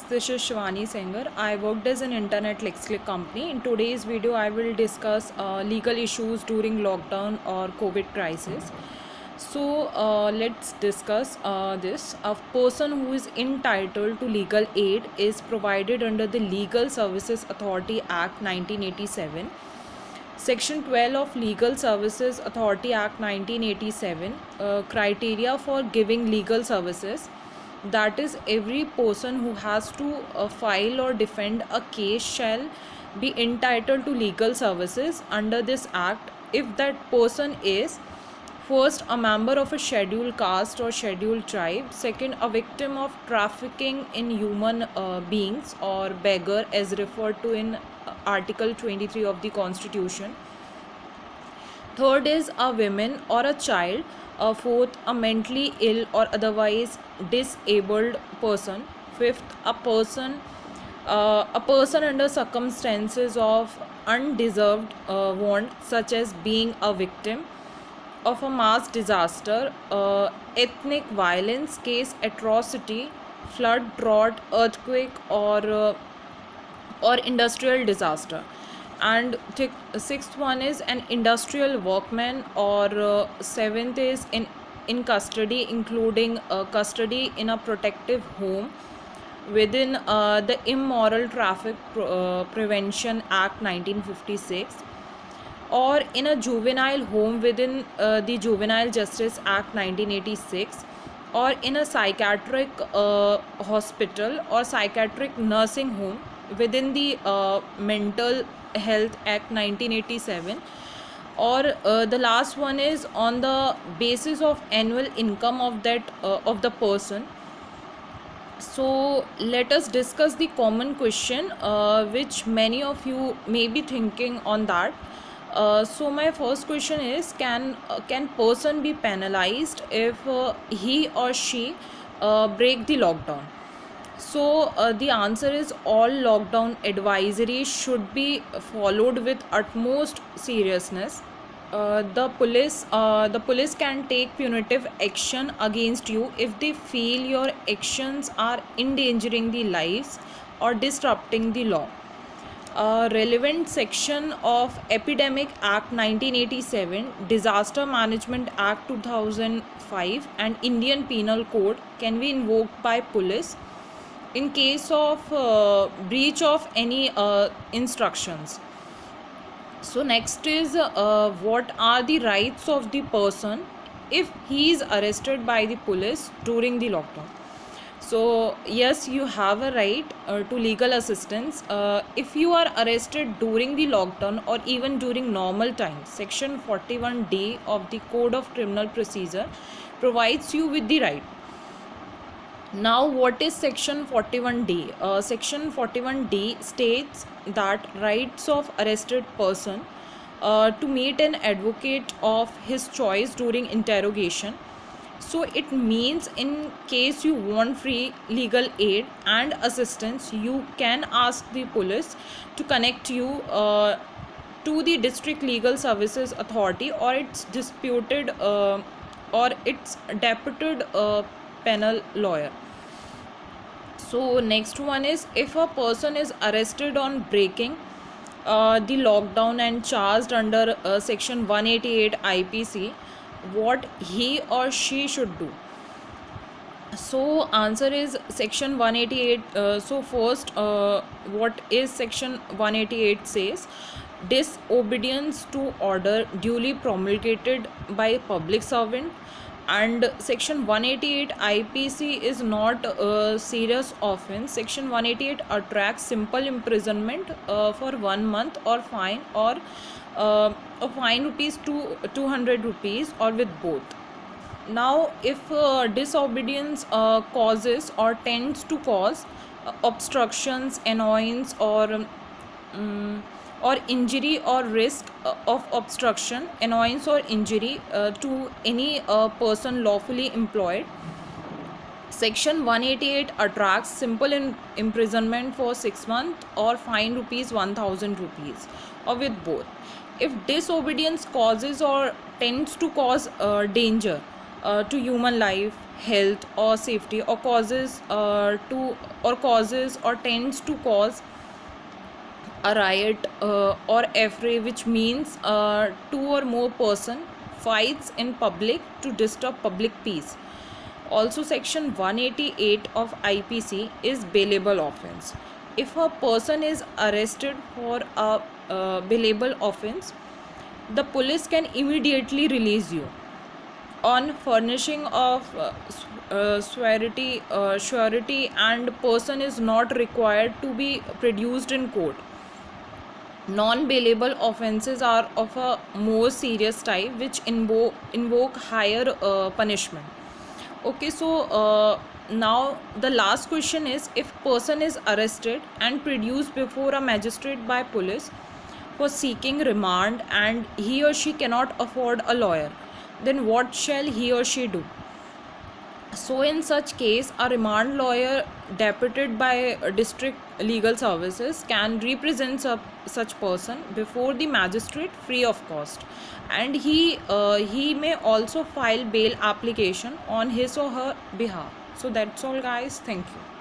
this is Shivani Sengar. I worked as an intern at LexClick company. In today's video, I will discuss legal issues during lockdown or COVID crisis. Let's discuss this. A person who is entitled to legal aid is provided under the Legal Services Authority Act 1987. Section 12 of Legal Services Authority Act 1987 criteria for giving legal services, that is, every person who has to file or defend a case shall be entitled to legal services under this act if that person is: first, a member of a scheduled caste or scheduled tribe; second, a victim of trafficking in human beings or beggar as referred to in Article 23 of the Constitution; third is a woman or a child; fourth, a mentally ill or otherwise disabled person; fifth, a person under circumstances of undeserved want, such as being a victim of a mass disaster, ethnic violence case, atrocity, flood, drought, earthquake, or industrial disaster. And sixth one is an industrial workman, or seventh is in custody, including custody in a protective home within the Immoral Traffic Prevention Act 1956, or in a juvenile home within the Juvenile Justice Act 1986, or in a psychiatric hospital or psychiatric nursing home within the Mental Health Act 1987, or the last one is on the basis of annual income of the person. So let us discuss the common question which many of you may be thinking on that. So my first question is, can person be penalized if he or she break the lockdown? So the answer is, all lockdown advisories should be followed with utmost seriousness. The police can take punitive action against you if they feel your actions are endangering the lives or disrupting the law. Relevant section of Epidemic Act 1987, Disaster Management Act 2005, and Indian Penal Code can be invoked by police in case of breach of any instructions. So next is, what are the rights of the person if he is arrested by the police during the lockdown? So yes, you have a right to legal assistance if you are arrested during the lockdown or even during normal times. Section 41D of the Code of Criminal Procedure provides you with the right. Now, what is Section 41D? Section 41D states that rights of arrested person to meet an advocate of his choice during interrogation. So it means, in case you want free legal aid and assistance, you can ask the police to connect you to the District Legal Services Authority or its disputed or its deputed penal lawyer. So next one is, if a person is arrested on breaking the lockdown and charged under section 188 IPC, what he or she should do? So answer is section 188. So first, what is section 188 says? Disobedience to order duly promulgated by public servant. And section 188 IPC is not a serious offense. Section 188 attracts simple imprisonment for 1 month or fine, or a fine rupees to 200 rupees, or with both. Now, if disobedience causes or tends to cause obstructions, annoyance, or injury or risk of obstruction, annoyance, or injury to any person lawfully employed, Section 188 attracts simple imprisonment for 6 months or fine rupees 1000 rupees, or with both. If disobedience causes or tends to cause danger to human life, health, or safety, or causes or tends to cause a riot or affray, which means two or more person fights in public to disturb public peace. Also, section 188 of IPC is bailable offense. If a person is arrested for a bailable offense, the police can immediately release you on furnishing of surety, and person is not required to be produced in court. Non-bailable offences are of a more serious type, which invoke higher punishment. Okay, so now the last question is, if person is arrested and produced before a magistrate by police for seeking remand and he or she cannot afford a lawyer, then what shall he or she do? So in such case, a remand lawyer deputed by district legal services can represent such person before the magistrate free of cost, and he may also file bail application on his or her behalf. So that's all, guys. Thank you.